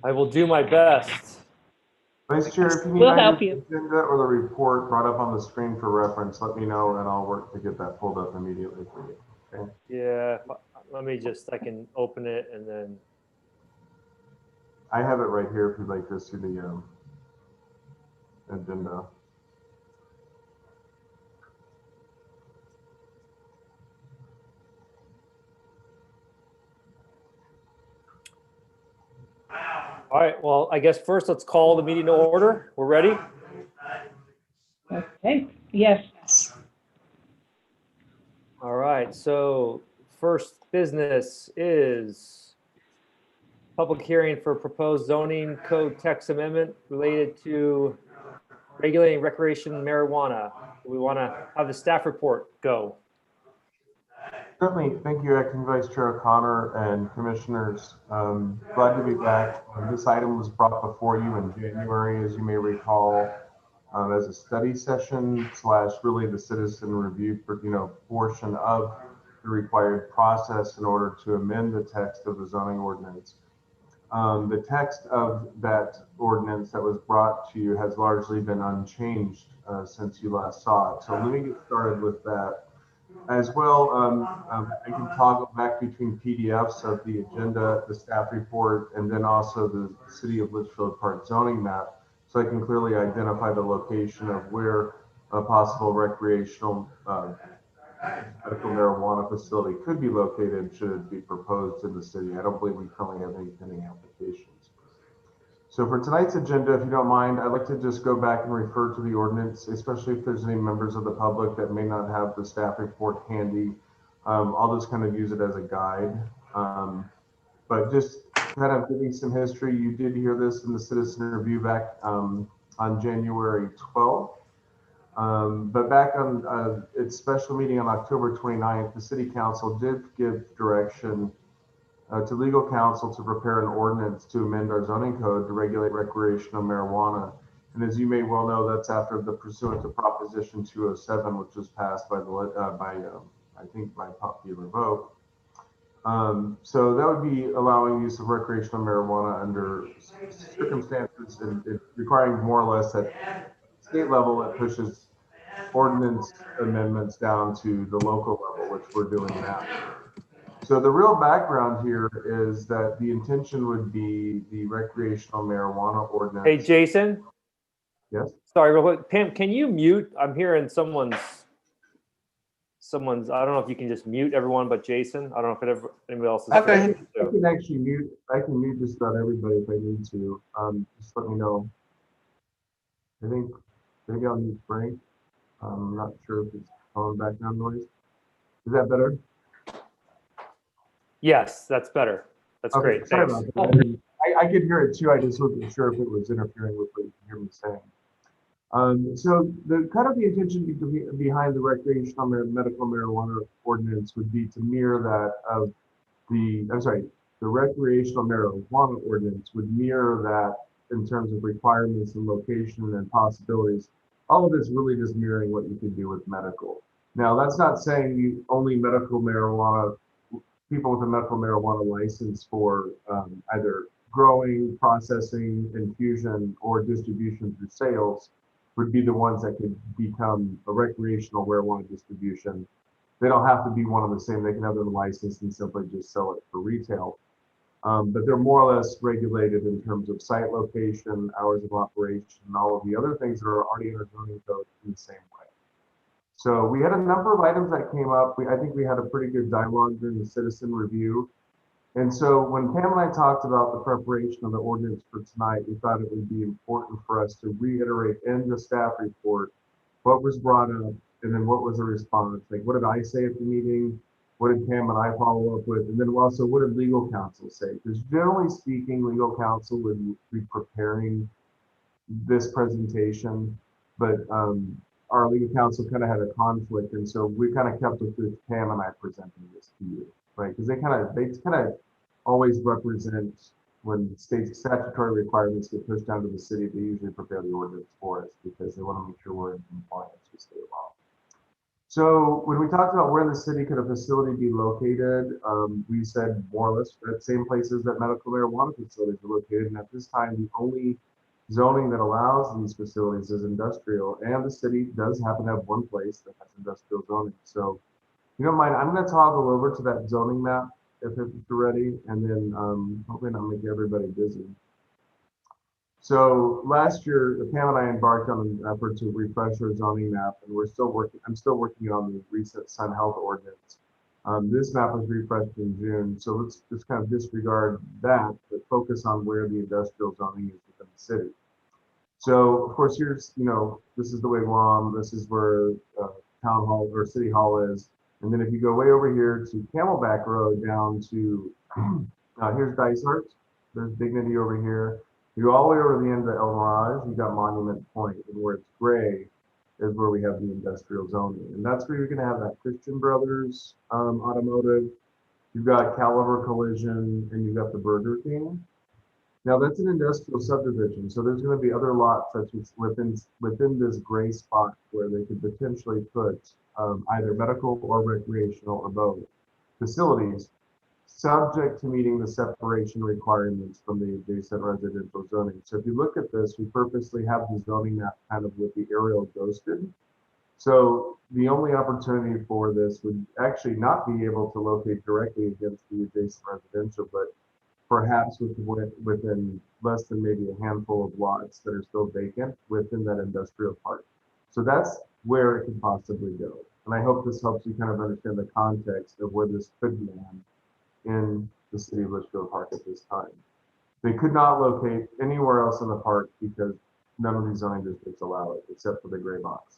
I will do my best. Vice Chair, if you need We'll either help you. the agenda or the report brought up on the screen for reference, let me know and I'll work to get that pulled up immediately for you. Okay. Yeah, let me just, I can open it and then, I have it right here if you'd like to see the agenda. all right, well, I guess first let's call the meeting to order. We're ready? Okay, yes. All right, so first business is public hearing for proposed zoning code text amendment related to regulating recreation marijuana. Do we want to have the staff report go? Certainly, thank you, Acting Vice Chair O'Connor and Commissioners. Glad to be back. This item was brought before you in January, as you may recall, as a study session slash really the citizen review for, portion of the required process in order to amend the text of the zoning ordinance. The text of that ordinance that was brought to you has largely been unchanged since you last saw it. So let me get started with that. As well, I can toggle back between PDFs of the agenda, the staff report, and then also the City of Litchfield Park zoning map, so I can clearly identify the location of where a possible recreational medical marijuana facility could be located should it be proposed in the city. I don't believe we currently have any pending applications. So for tonight's agenda, if you don't mind, I'd like to just go back and refer to the ordinance, especially if there's any members of the public that may not have the staff report handy. I'll just kind of use it as a guide. But just kind of giving some history, you did hear this in the citizen review back on January 12th. But back on its special meeting on October 29th, the city council did give direction to legal counsel to prepare an ordinance to amend our zoning code to regulate recreational marijuana. And as you may well know, that's after the pursuant to Proposition 207, which was passed by I think by popular vote. So that would be allowing use of recreational marijuana under circumstances and requiring more or less at state level, it pushes ordinance amendments down to the local level, which we're doing now. So the real background here is that the intention would be the recreational marijuana ordinance. Hey, Jason? Yes? Sorry, real quick. Pam, can you mute? I'm hearing someone's, I don't know if you can just mute everyone but Jason. I don't know if anybody else is. Okay. I can actually mute. I can mute just about everybody if I need to. Just let me know. I think maybe I'll mute Frank. I'm not sure if it's phone background noise. Is that better? Yes, that's better. That's Okay, great. sorry Thanks. about that. I could hear it too. I just wasn't sure if it was interfering with what you hear me saying. So the kind of the intention behind the recreational medical marijuana ordinance would be to mirror that of the recreational marijuana ordinance would mirror that in terms of requirements and location and possibilities. All of this really just mirroring what you can do with medical. Now, that's not saying you only medical marijuana, people with a medical marijuana license for either growing, processing, infusion, or distribution through sales would be the ones that could become a recreational marijuana distribution. They don't have to be one and the same. They can have their license and simply just sell it for retail. But they're more or less regulated in terms of site location, hours of operation, and all of the other things that are already in our zoning code in the same way. So we had a number of items that came up. I think we had a pretty good dialogue during the citizen review. And so when Pam and I talked about the preparation of the ordinance for tonight, we thought it would be important for us to reiterate in the staff report what was brought up and then what was the response. Like, what did I say at the meeting? What did Pam and I follow up with? And then also, what did legal counsel say? Because generally speaking, legal counsel would be preparing this presentation, but our legal counsel kind of had a conflict. And so we kind of kept with Pam and I presenting this to you, right? Because they kind of always represent when state statutory requirements get pushed down to the city, they usually prepare the ordinance for us because they want to make sure we're in compliance with state law. So when we talked about where in the city could a facility be located, we said more or less at same places that medical marijuana facilities are located. And at this time, the only zoning that allows these facilities is industrial. And the city does happen to have one place that has industrial zoning. So if you don't mind, I'm going to toggle over to that zoning map if you're ready, and then hopefully not make everybody busy. So last year, Pam and I embarked on an effort to refresh our zoning map, and we're still working. I'm still working on the recent Sun Health ordinance. This map was refreshed in June, so let's just kind of disregard that, but focus on where the industrial zoning is within the city. So of course, here's this is the Wigwam. This is where Town Hall or City Hall is, and then if you go way over here to Camelback Road down to here's Dysart. There's Dignity over here. You go all the way over the end of El Mirage, you got Monument Point, and where it's gray is where we have the industrial zoning. And that's where you're going to have that Christian Brothers automotive. You've got Caliber Collision, and you've got the Burger King. Now that's an industrial subdivision, so there's going to be other lots such as within this gray spot where they could potentially put either medical or recreational or both facilities, subject to meeting the separation requirements from the adjacent residential zoning. So if you look at this, we purposely have the zoning map kind of with the aerial ghosted. So the only opportunity for this would actually not be able to locate directly against the adjacent residential, but perhaps within less than maybe a handful of lots that are still vacant within that industrial park. So that's where it could possibly go. And I hope this helps you kind of understand the context of where this could land in the city of Litchfield Park at this time. They could not locate anywhere else in the park because none of these zoning districts allow it except for the gray box.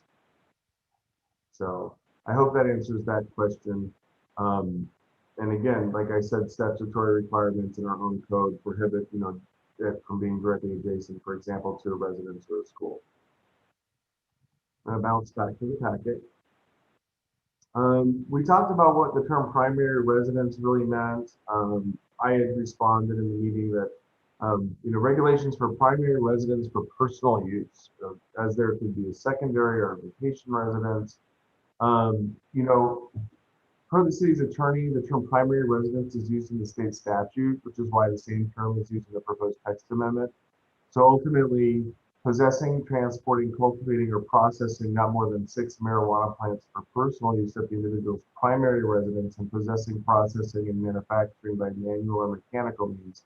So I hope that answers that question. And again, like I said, statutory requirements in our own code prohibit, it from being directly adjacent, for example, to a residence or a school. I'm gonna bounce back to the packet. We talked about what the term primary residence really meant. I had responded in the meeting that regulations for primary residence for personal use, as there could be a secondary or a vacation residence. Per the city's attorney, the term primary residence is used in the state statute, which is why the same term is used in the proposed text amendment. So ultimately, possessing, transporting, cultivating, or processing not more than 6 marijuana plants for personal use at the individual's primary residence and possessing, processing, and manufacturing by manual or mechanical means.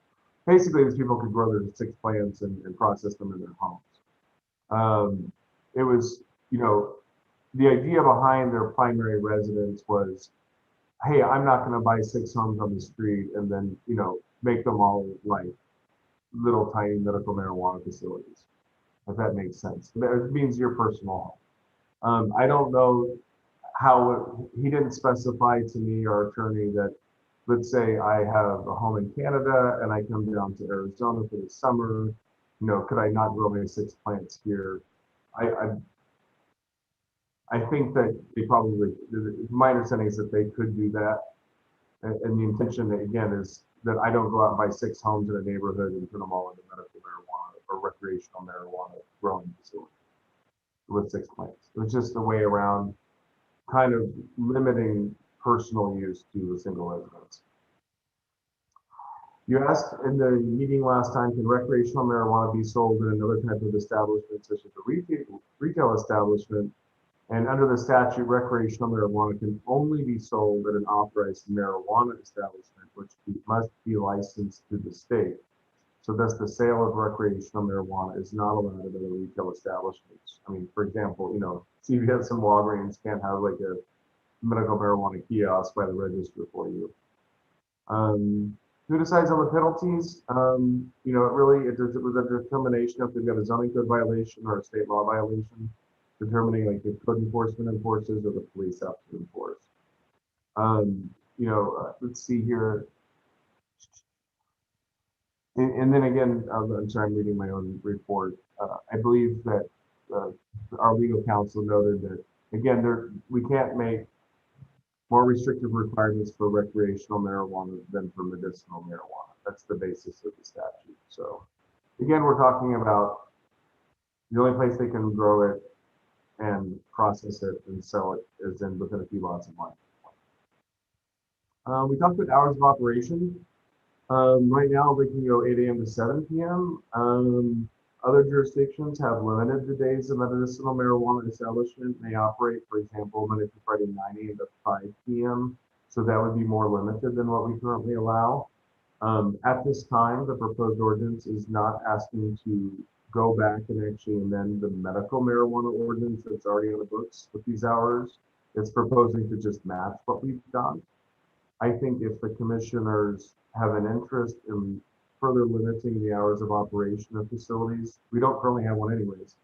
Basically, these people could grow their 6 plants and process them in their homes. It was, the idea behind their primary residence was, hey, I'm not going to buy 6 homes on the street and then, make them all like little tiny medical marijuana facilities, if that makes sense. It means your personal home. I don't know how he didn't specify to me, our attorney, that let's say I have a home in Canada and I come down to Arizona for the summer, could I not grow my 6 plants here? I think that they probably, my understanding is that they could do that. And the intention, again, is that I don't go out and buy 6 homes in a neighborhood and turn them all into medical marijuana or recreational marijuana growing facility with 6 plants. It's just a way around kind of limiting personal use to a single residence. You asked in the meeting last time, can recreational marijuana be sold in another type of establishment, such as a retail establishment? And under the statute, recreational marijuana can only be sold at an authorized marijuana establishment, which must be licensed to the state. So thus the sale of recreational marijuana is not allowed at other retail establishments. I mean, for example, CVS and Walgreens can't have like a medical marijuana kiosk by the register for you. Who decides on the penalties? It was a determination if they've got a zoning code violation or a state law violation, determining like if code enforcement enforces or the police have to enforce. Let's see here. And then again, I'm sorry, I'm reading my own report. I believe that our legal counsel noted that, again, we can't make more restrictive requirements for recreational marijuana than for medicinal marijuana. That's the basis of the statute. So again, we're talking about the only place they can grow it and process it and sell it as in within a few lots of money. We talked about hours of operation. Right now, they can go 8 a.m. to 7 p.m. Other jurisdictions have limited the days a medicinal marijuana establishment may operate. For example, Monday through Friday, 9 a.m. to 5 p.m. So that would be more limited than what we currently allow. At this time, the proposed ordinance is not asking to go back and actually amend the medical marijuana ordinance that's already on the books with these hours. It's proposing to just match what we've done. I think if the commissioners have an interest in further limiting the hours of operation of facilities, we don't currently have one anyways,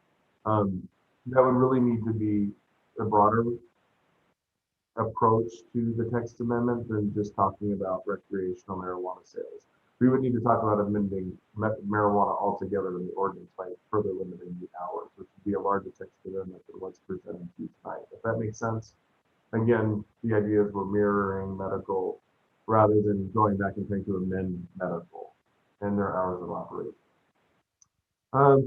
that would really need to be a broader approach to the text amendment than just talking about recreational marijuana sales. We would need to talk about amending marijuana altogether in the ordinance by further limiting the hours, which would be a larger text amendment than what's presented to you tonight, if that makes sense. Again, the idea is we're mirroring medical rather than going back and trying to amend medical and their hours of operation.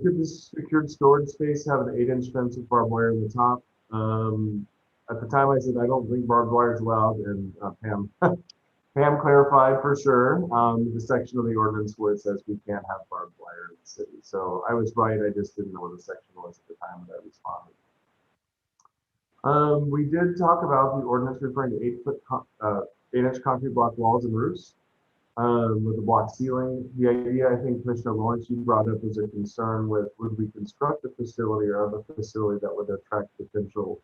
Could this secured storage space have an 8-inch fence with barbed wire in the top? At the time I said, I don't think barbed wire is allowed, and Pam clarified for sure the section of the ordinance where it says we can't have barbed wire in the city. So I was right, I just didn't know what the section was at the time that I responded. We did talk about the ordinance referring to 8-inch concrete block walls and roofs with the block ceiling. The idea, I think, Commissioner Lawrence, you brought up is a concern with would we construct a facility or have a facility that would attract potential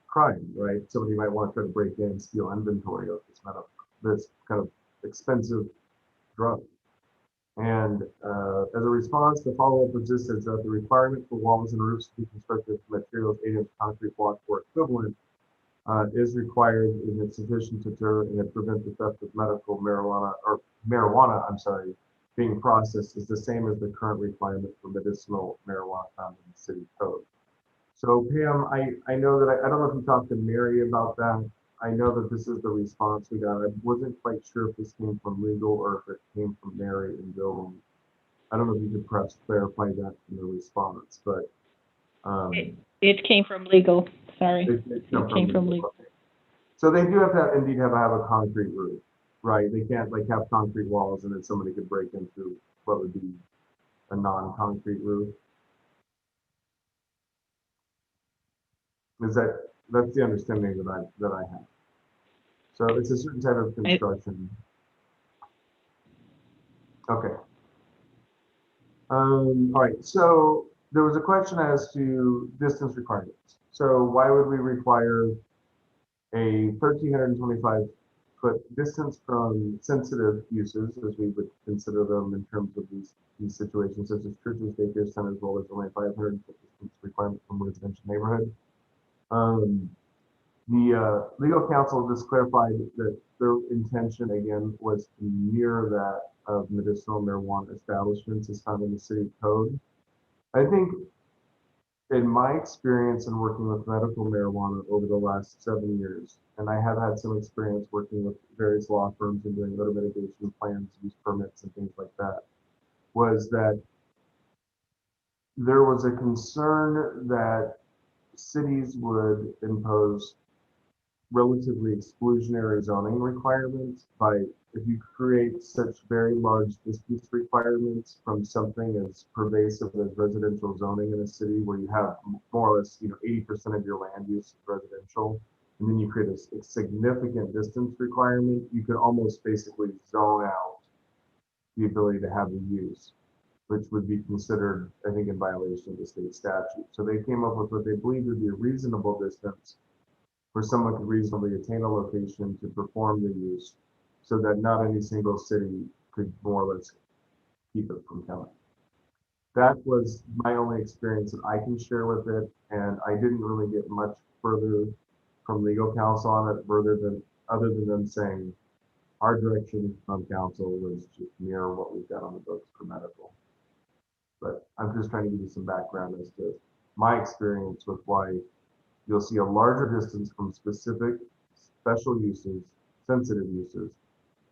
crime, right? Somebody might want to try to break in and steal inventory of this kind of expensive drug. And as a response, the follow-up was just as that the requirement for walls and roofs to be constructed from materials 8-inch concrete block or equivalent is required and it's sufficient to deter and prevent the theft of medical marijuana, being processed is the same as the current requirement for medicinal marijuana found in the city code. So Pam, I know that I don't know if you talked to Mary about that. I know that this is the response we got. I wasn't quite sure if this came from legal or if it came from Mary and building. I don't know if you could perhaps clarify that in the response, but it came from legal. Sorry, it came from legal. Okay. So they do have to indeed have a concrete roof, right? They can't like have concrete walls and then somebody could break into what would be a non-concrete roof. That's the understanding that I have. So it's a certain type of construction. Okay. All right. So there was a question as to distance requirements. So why would we require a 1,325-foot distance from sensitive uses, as we would consider them in terms of these situations, such as churches, daycare centers, as well as only 500-foot distance requirement from residential neighborhood? The legal counsel just clarified that their intention, again, was to mirror that of medicinal marijuana establishments as found in the city code. I think in my experience in working with medical marijuana over the last 7 years, and I have had some experience working with various law firms and doing odor mitigation plans, use permits and things like that, was that there was a concern that cities would impose relatively exclusionary zoning requirements by if you create such very large distance requirements from something as pervasive as residential zoning in a city where you have more or less 80% of your land use is residential, and then you create a significant distance requirement, you could almost basically zone out the ability to have the use, which would be considered, I think, in violation of the state statute. So they came up with what they believed would be a reasonable distance where someone could reasonably attain a location to perform the use so that not any single city could more or less keep it from coming. That was my only experience that I can share with it, and I didn't really get much further from legal counsel on it other than them saying our direction from counsel was just mirror what we've got on the books for medical. But I'm just trying to give you some background as to my experience with why you'll see a larger distance from specific special uses, sensitive uses,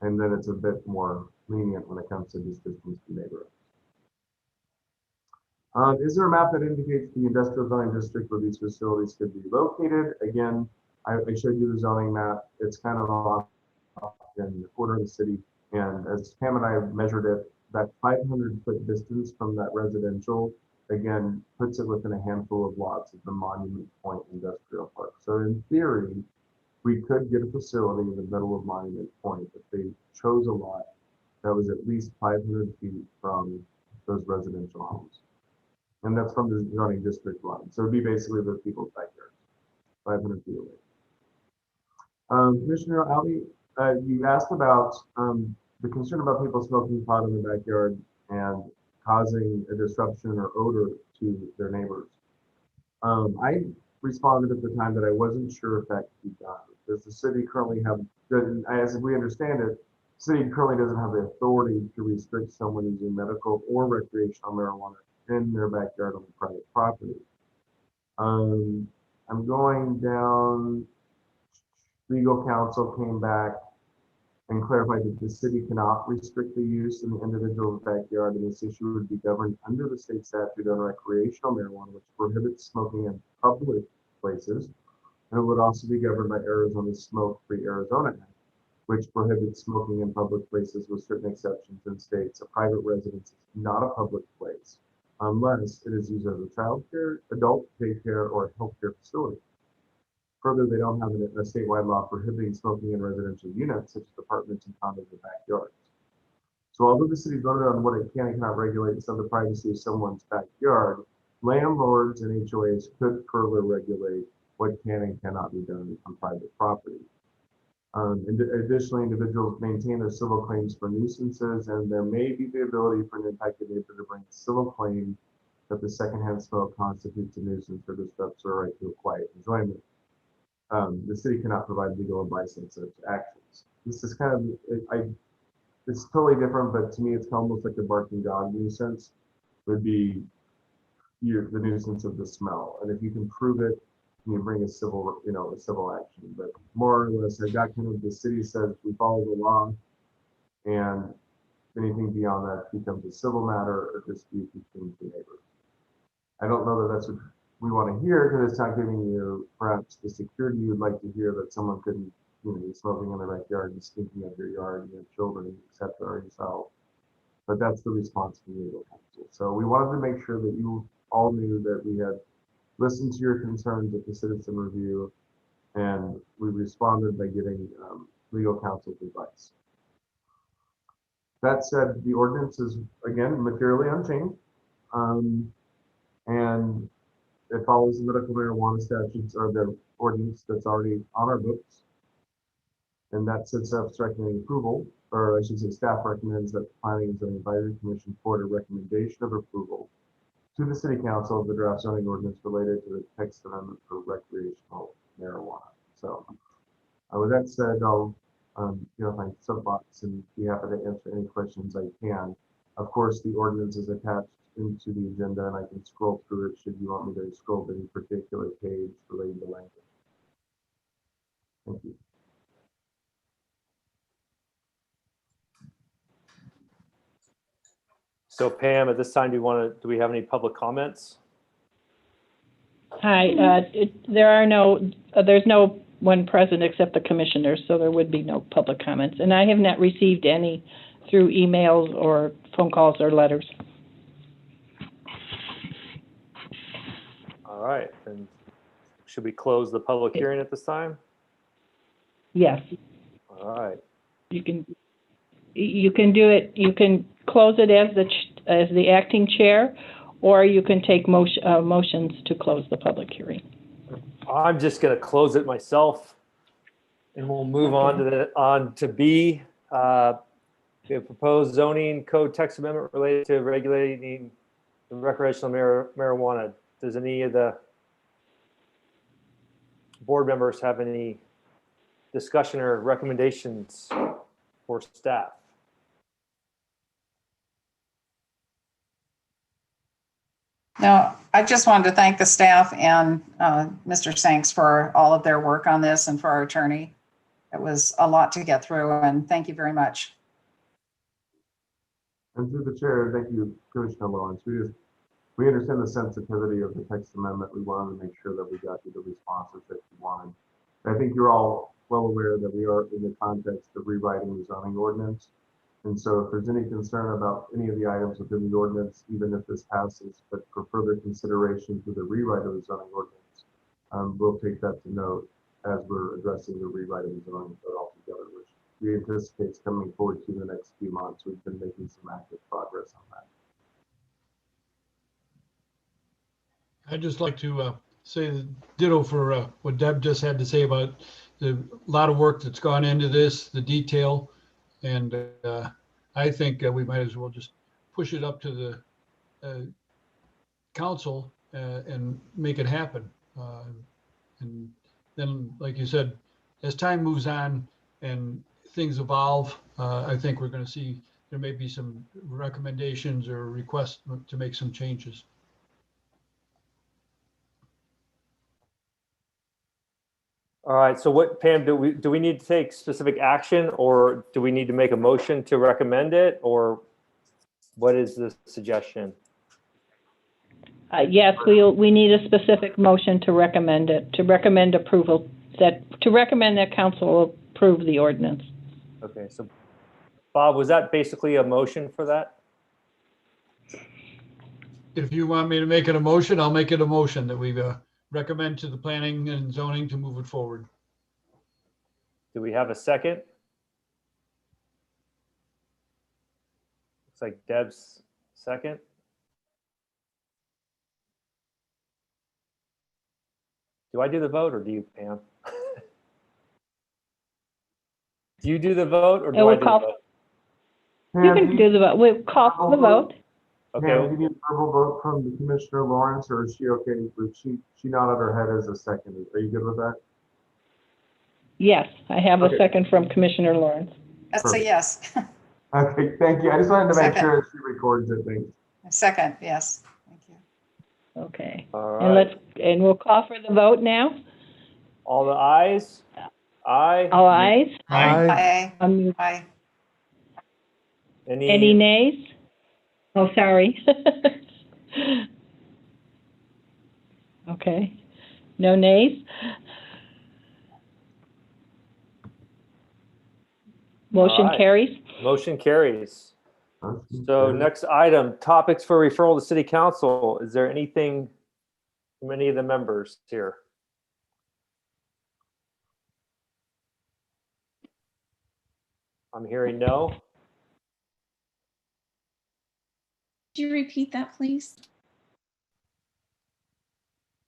and then it's a bit more lenient when it comes to this distance to neighborhoods. Is there a map that indicates the industrial zoning district where these facilities could be located? Again, I showed you the zoning map. It's kind of off in the corner of the city. And as Pam and I have measured it, that 500-foot distance from that residential, again, puts it within a handful of lots of the Monument Point Industrial Park. So in theory, we could get a facility in the middle of Monument Point if they chose a lot that was at least 500 feet from those residential homes. And that's from the zoning district line. So it'd be basically the people's backyards, 500 feet away. Commissioner Ali, you asked about the concern about people smoking pot in the backyard and causing a disruption or odor to their neighbors. I responded at the time that I wasn't sure if that could be done. Does the city currently have, as we understand it, the city currently doesn't have the authority to restrict someone using medical or recreational marijuana in their backyard on private property. I'm going down. Legal counsel came back and clarified that the city cannot restrict the use in the individual's backyard, and this issue would be governed under the state statute on recreational marijuana, which prohibits smoking in public places. And it would also be governed by Arizona's Smoke-Free Arizona Act, which prohibits smoking in public places with certain exceptions and states a private residence is not a public place unless it is used as a child care, adult daycare, or healthcare facility. Further, they don't have a statewide law prohibiting smoking in residential units, such as apartments and condos or backyards. So although the city voted on what it can and cannot regulate some of the privacy of someone's backyard, landlords and HOAs could further regulate what can and cannot be done on private property. Additionally, individuals maintain their civil claims for nuisances, and there may be the ability for an impacted neighbor to bring a civil claim that the secondhand smoke constitutes a nuisance or disrupts their right to a quiet enjoyment. The city cannot provide legal advice on such actions. This is kind of, it's totally different, but to me, it's almost like a barking dog nuisance would be the nuisance of the smell. And if you can prove it, you bring a civil, a civil action. But more or less, I've got kind of the city says we follow the law, and anything beyond that becomes a civil matter or dispute between two neighbors. I don't know that that's what we want to hear, because it's not giving you perhaps the security you'd like to hear that someone couldn't, be smoking in their backyard and stinking up your yard and your children, etc., or yourself. But that's the response from legal counsel. So we wanted to make sure that you all knew that we had listened to your concerns at the citizen review, and we responded by getting legal counsel's advice. That said, the ordinance is again materially unchanged, and it follows the medical marijuana statutes or the ordinance that's already on our books. And that sets up recommending approval, or I should say staff recommends that the Planning and Zoning Advisory Commission forward a recommendation of approval to the City Council of the draft zoning ordinance related to the text amendment for recreational marijuana. So with that said, I'll my soapbox and be happy to answer any questions I can. Of course, the ordinance is attached into the agenda, and I can scroll through it should you want me to scroll to any particular page related to language. Thank you. So Pam, at this time, do we have any public comments? Hi, there's no one present except the commissioners, so there would be no public comments. And I have not received any through emails or phone calls or letters. All right, and should we close the public hearing at this time? Yes, All right. you can do it. You can close it as the acting chair, or you can take motions to close the public hearing. I'm just going to close it myself, and we'll move on to B. The proposed zoning code text amendment related to regulating the recreational marijuana. Does any of the board members have any discussion or recommendations for staff? No, I just wanted to thank the staff and Mr. Sanks for all of their work on this, and for our attorney. It was a lot to get through, and thank you very much. And through the chair, thank you, Commissioner Lawrence. We just we understand the sensitivity of the text amendment. We wanted to make sure that we got you the responses that you wanted. I think you're all well aware that we are in the context of rewriting the zoning ordinance. And so if there's any concern about any of the items within the ordinance, even if this passes, but for further consideration through the rewrite of the zoning ordinance, we'll take that to note as we're addressing the rewrite of the zoning code altogether, which we anticipate is coming forward to the next few months. We've been making some active progress on that. I'd just like to say ditto for what Deb just had to say about the lot of work that's gone into this, the detail. And I think we might as well just push it up to the council and make it happen. And then, like you said, as time moves on and things evolve, I think we're going to see there may be some recommendations or requests to make some changes. All right, so what, Pam, do we need to take specific action, or do we need to make a motion to recommend it, or what is the suggestion? Yes, we need a specific motion to recommend it, to recommend approval, to recommend that council approve the ordinance. Okay, so Bob, was that basically a motion for that? If you want me to make it a motion, I'll make it a motion that we recommend to the planning and zoning to move it forward. Do we have a second? Looks like Deb's second. Do I do the vote, or do you, Pam? Do you do the vote, or do I do the vote? You can do the vote. We'll call for the vote. Okay. Pam, do you need a verbal vote from the Commissioner Lawrence, or is she okay with, she nodded her head as a second. Are you good with that? Yes, I have a Okay. second from Commissioner Lawrence. That's a yes. Okay, thank you. I just wanted to make Second. sure she records it. Thanks. Second, yes. Thank you. Okay. All And right. we'll call for the vote now. All the ayes? Aye. All ayes. Aye. Any Any, nays? Oh, sorry. Okay. No nays? Motion All right. carries. motion carries. So next item, topics for referral to city council. Is there anything from any of the members here? I'm hearing no. Could you repeat that, please?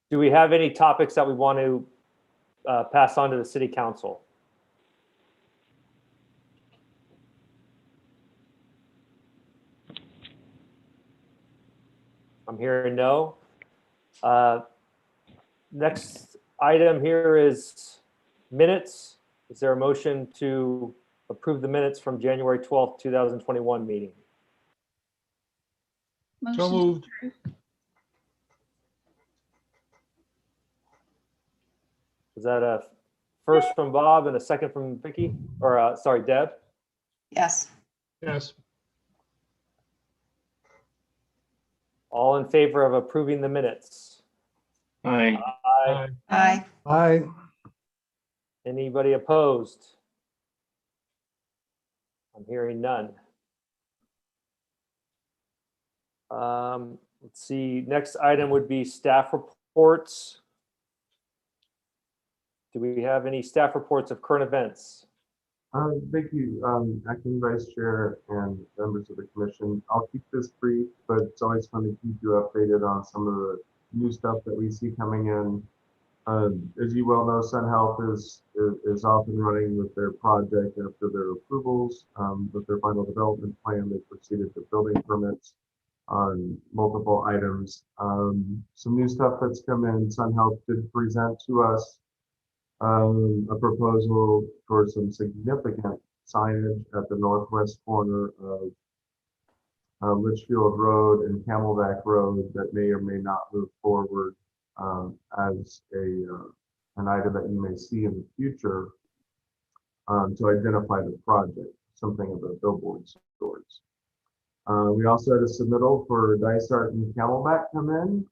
Do we have any topics that we want to pass on to the city council? I'm hearing no. Next item here is minutes. Is there a motion to approve the minutes from January 12th, 2021 meeting? Motion So to moved. approve. Is that a first from Bob and a second from Vicky? Or, sorry, Deb? Yes. Yes. All in favor of approving the minutes? Aye. Aye. Aye. Aye. Anybody opposed? I'm hearing none. Let's see, next item would be staff reports. Do we have any staff reports of current events? Thank you, Acting Vice Chair and members of the commission. I'll keep this brief, but it's always fun to keep you updated on some of the new stuff that we see coming in. As you well know, Sun Health is off and running with their project after their approvals. With their final development plan, they proceeded to building permits on multiple items. Some new stuff that's come in. Sun Health did present to us a proposal for some significant signage at the northwest corner of Litchfield Road and Camelback Road that may or may not move forward as an item that you may see in the future to identify the project, something of a billboard sorts. We also had a submittal for Dysart and Camelback come in.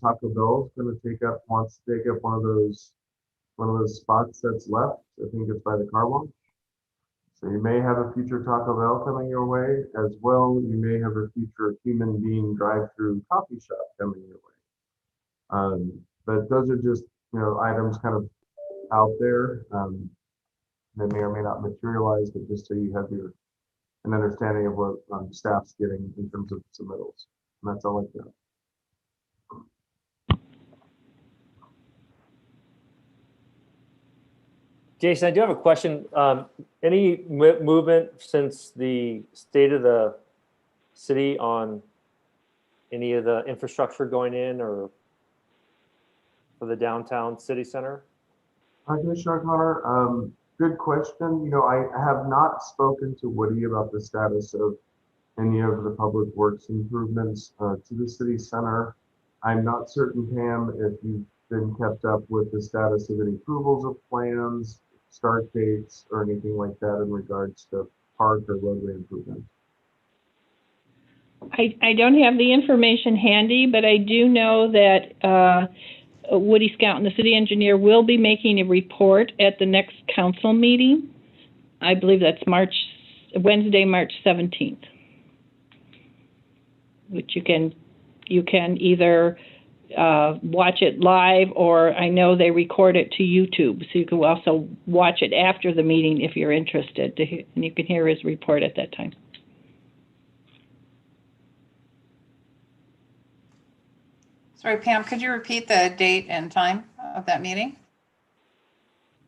Taco Bell's wants to take up one of those spots that's left. I think it's by the car wash. So you may have a future Taco Bell coming your way as well. You may have a future Human Bean drive-through coffee shop coming your way. But those are just, items kind of out there. They may or may not materialize, but just so you have an understanding of what staff's getting in terms of submittals. And that's all I've got. Jason, I do have a question. Any movement since the state of the city on any of the infrastructure going in or for the downtown city center? Commissioner O'Connor, good question. I have not spoken to Woody about the status of any of the public works improvements to the city center. I'm not certain, Pam, if you've been kept up with the status of any approvals of plans, start dates, or anything like that in regards to park or roadway improvements. I don't have the information handy, but I do know that Woody Scout and the city engineer will be making a report at the next council meeting. I believe that's Wednesday, March 17th. Which you can either watch it live, or I know they record it to YouTube, so you can also watch it after the meeting if you're interested, and you can hear his report at that time. Sorry, Pam, could you repeat the date and time of that meeting?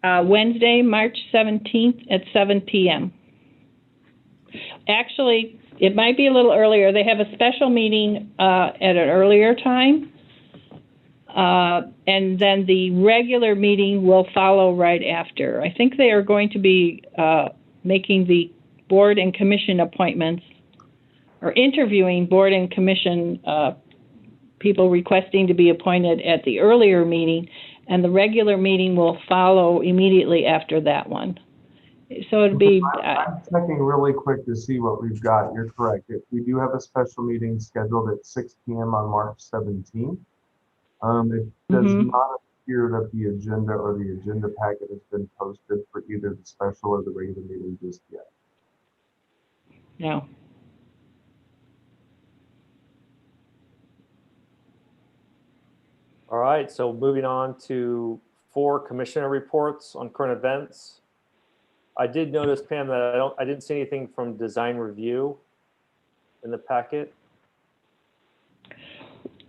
Wednesday, March 17th at 7 p.m. Actually, it might be a little earlier. They have a special meeting at an earlier time. And then the regular meeting will follow right after. I think they are going to be making the board and commission appointments, or interviewing board and commission people requesting to be appointed at the earlier meeting, and the regular meeting will follow immediately after that one. So it'd be... I'm checking really quick to see what we've got. You're correct. We do have a special meeting scheduled at 6 p.m. on March 17th. It does not appear that the agenda or the agenda packet has been posted for either the special or the regular meeting just yet. No. All right, so moving on to 4 commissioner reports on current events. I did notice, Pam, that I didn't see anything from design review in the packet.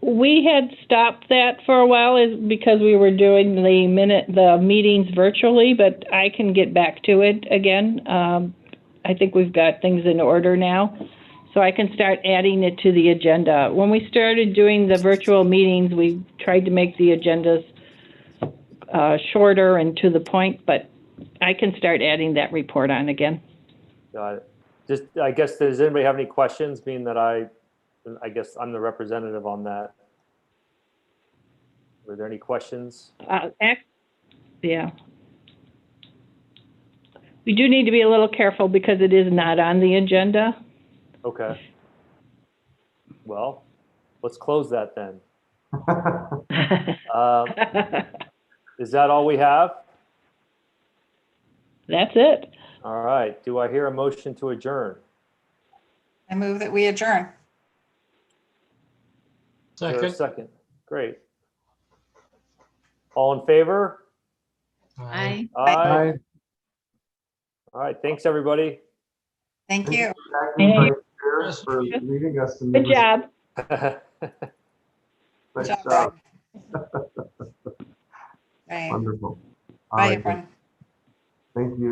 We had stopped that for a while because we were doing the meetings virtually, but I can get back to it again. I think we've got things in order now, so I can start adding it to the agenda. When we started doing the virtual meetings, we tried to make the agendas shorter and to the point, but I can start adding that report on again. Got it. I guess, does anybody have any questions, being that I guess I'm the representative on that? Were there any questions? Yeah. We do need to be a little careful because it is not on the agenda. Okay. Well, let's close that then. Is that all we have? That's it. All right. Do I hear a motion to adjourn? I move that we adjourn. Is there a Second. second? Great. All in favor? Aye. Aye. All right. Thanks, everybody. Thank you. Jackie, Vice Chair, for leading us to Good job. Nice Good job, job. Greg. Right. Wonderful. All Bye, right, everyone. thank you.